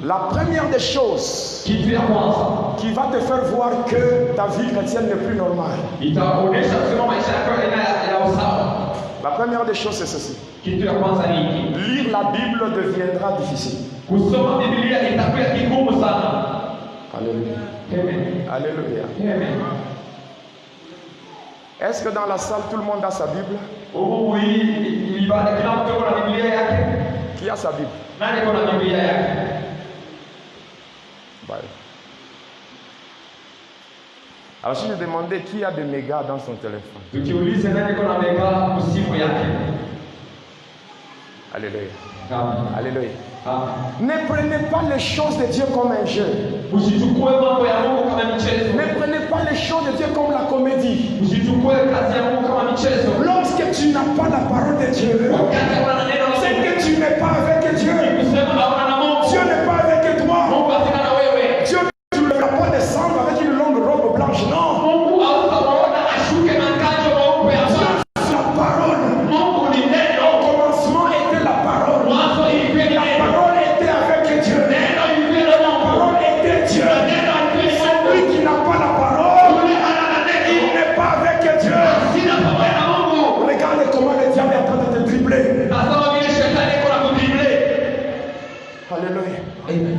La première des choses qui va te faire voir que ta vie chrétienne n'est plus normale. La première des choses, c'est ceci. Lire la Bible deviendra difficile. Alléluia. Alléluia. Est-ce que dans la salle, tout le monde a sa Bible? Qui a sa Bible? Alors si je demandais qui a des mégas dans son téléphone. Alléluia. Alléluia. Ne prenez pas les choses de Dieu comme un jeu. Ne prenez pas les choses de Dieu comme la comédie. Lorsque tu n'as pas la parole de Dieu, c'est que tu n'es pas avec Dieu. Dieu n'est pas avec toi. Dieu ne va pas descendre avec une longue robe blanche. Non.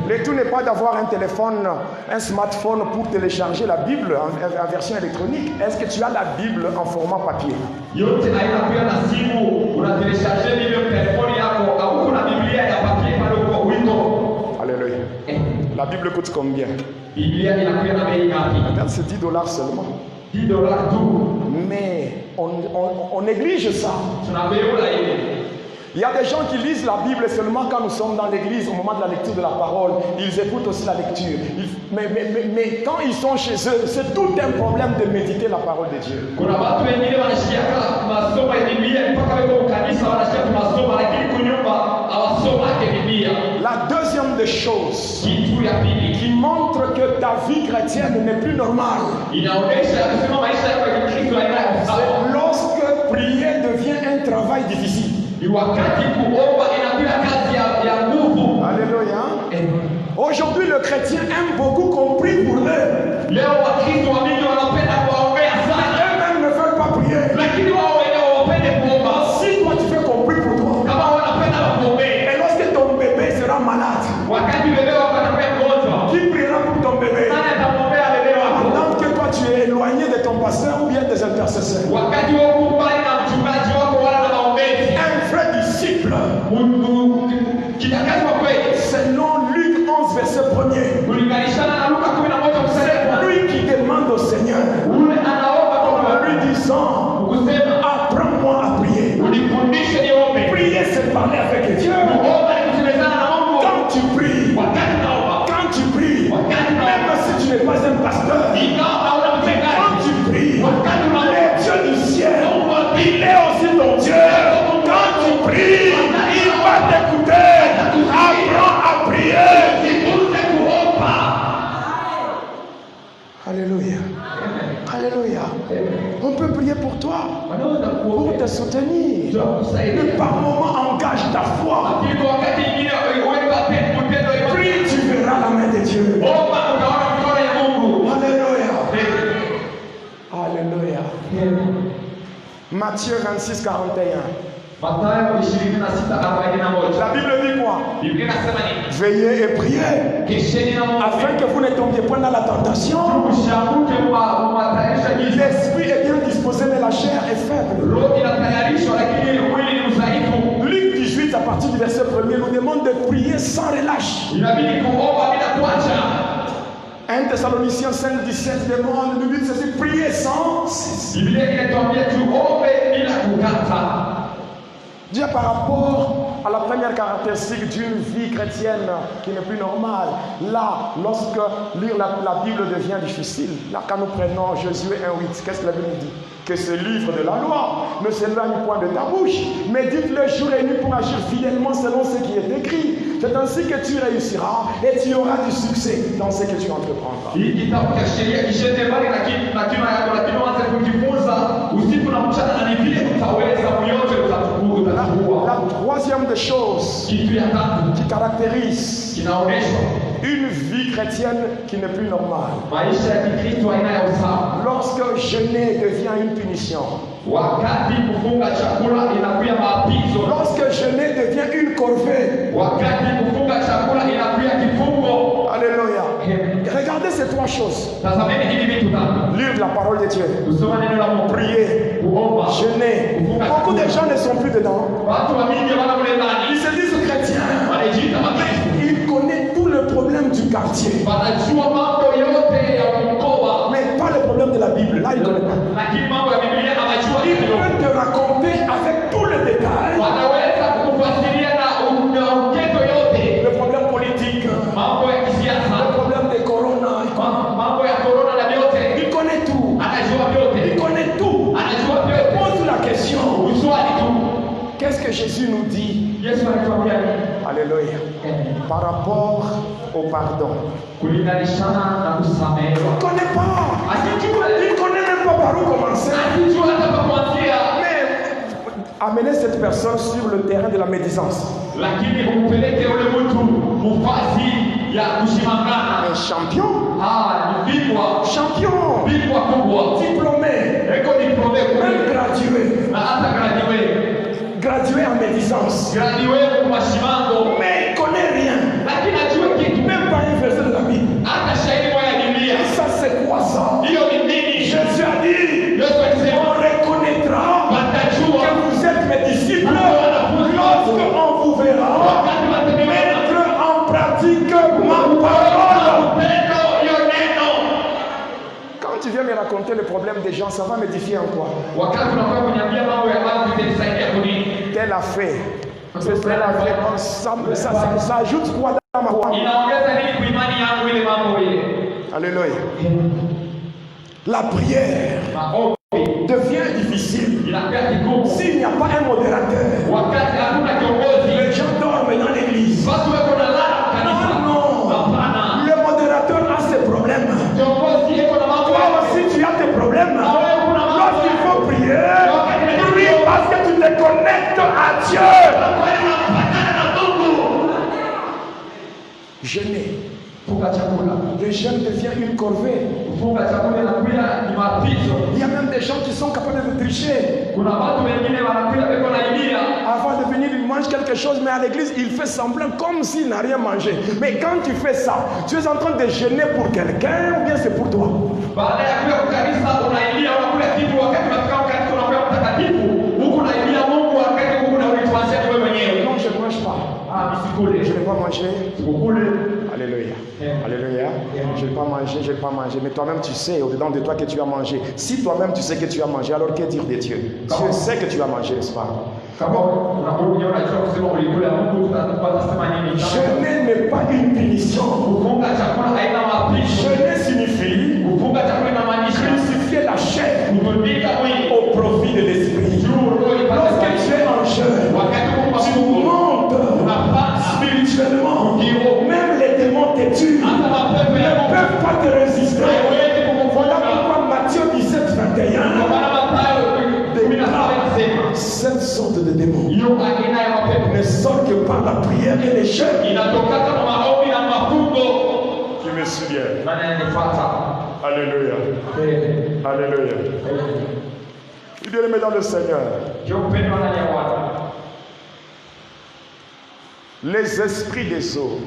Le tout n'est pas d'avoir un téléphone, un smartphone pour télécharger la Bible en version électronique. Est-ce que tu as la Bible en format papier? Alléluia. La Bible coûte combien? C'est $10 seulement. Mais on néglige ça. Il y a des gens qui lisent la Bible seulement quand nous sommes dans l'église, au moment de la lecture de la parole. Ils écoutent aussi la lecture. Mais quand ils sont chez eux, c'est tout un problème de méditer la parole de Dieu. La deuxième des choses qui montre que ta vie chrétienne n'est plus normale, c'est lorsque prier devient un travail difficile. Alléluia. Aujourd'hui, le chrétien aime beaucoup qu'on prie pour eux. Eux-mêmes ne veulent pas prier. Si toi tu fais qu'on prie pour toi, et lorsque ton bébé sera malade, qui priera pour ton bébé? Pendant que toi tu es éloigné de ton pasteur ou bien des intercesseurs. Un vrai disciple, selon Luc 11 verset 1er, c'est lui qui demande au Seigneur en lui disant: apprends-moi à prier. Prier, c'est parler avec Dieu. Quand tu pries, même si tu n'es pas un pasteur, quand tu pries, le Dieu du ciel, il est aussi ton Dieu. Quand tu pries, il va t'écouter. Apprends à prier. Alléluia. Alléluia. On peut prier pour toi, pour te soutenir. Mais par moment, engage ta foi. Prie, tu verras la main de Dieu. Alléluia. Alléluia. Matthieu 26, 41. La Bible dit quoi? Veillez et priez afin que vous ne tombiez point dans la tentation. L'esprit est bien disposé, mais la chair est faible. Luc 18 à partir du verset 1er nous demande de prier sans relâche. 1 Thessaloniciens 5, 17 demande, nous dit ceci: priez sans cesse. Dieu, par rapport à la première caractéristique d'une vie chrétienne qui n'est plus normale, là, lorsque lire la Bible devient difficile, là, quand nous prenons Josué 1,8, qu'est-ce que la Bible dit? Que ce livre de la loi ne s'éloigne point de ta bouche, mais dites-le jour et nuit pour agir fidèlement selon ce qui est écrit. C'est ainsi que tu réussiras et tu auras du succès dans ce que tu entreprendras. La troisième des choses qui caractérise une vie chrétienne qui n'est plus normale. Lorsque jeûner devient une punition. Lorsque jeûner devient une corvée. Alléluia. Regardez ces trois choses. Lire la parole de Dieu. Prier. Jeûner. Beaucoup de gens ne sont plus dedans. Ils se disent chrétiens. Ils connaissent tout le problème du quartier. Mais pas le problème de la Bible. Là, ils ne connaissent pas. Ils peuvent te raconter avec tous les détails. Le problème politique. Le problème des corona. Il connaît tout. Il connaît tout. Pose la question. Qu'est-ce que Jésus nous dit? Alléluia. Par rapport au pardon. Il ne connaît pas. Il ne connaît même pas par où commencer. Mais amenez cette personne sur le terrain de la médisance. Un champion. Champion. Diplômé. Même gradué. Gradué en médisance. Mais il ne connaît rien. Même pas un verset de la Bible. Et ça, c'est quoi ça? Jésus a dit, on reconnaîtra que vous êtes mes disciples lorsqu'on vous verra mettre en pratique ma parole. Quand tu viens me raconter le problème des gens, ça va m'édifier en quoi? Tel a fait. Tel a fait. Ça ajoute quoi dans ma foi? Alléluia. La prière devient difficile s'il n'y a pas un modérateur. Les gens dorment dans l'église. Non. Le modérateur a ses problèmes. Toi aussi tu as tes problèmes. Lorsqu'il faut prier, prie parce que tu te connectes à Dieu. Jeûner. Le jeûne devient une corvée. Il y a même des gens qui sont capables de tricher. Avant de venir, il mange quelque chose, mais à l'église, il fait semblant comme s'il n'a rien mangé. Mais quand tu fais ça, tu es en train de jeûner pour quelqu'un ou bien c'est pour toi? Non, je ne mange pas. Je ne vais pas manger. Alléluia. Alléluia. Je ne vais pas manger. Mais toi-même, tu sais au-dedans de toi que tu as mangé. Si toi-même, tu sais que tu as mangé, alors que dire de Dieu? Dieu sait que tu as mangé, n'est-ce pas? Jeûner n'est pas une punition. Jeûner signifie crucifier la chair au profit de l'esprit. Lorsque tu es en jeûne, tu montes spirituellement. Même les démons te tuent. Ils ne peuvent pas te résister. Voilà pourquoi Matthieu 17, 21 déclare cette sorte de démons ne sortent que par la prière et les jeûnes. Tu me souviens. Alléluia. Alléluia. Bien-aimé dans le Seigneur. Les esprits des eaux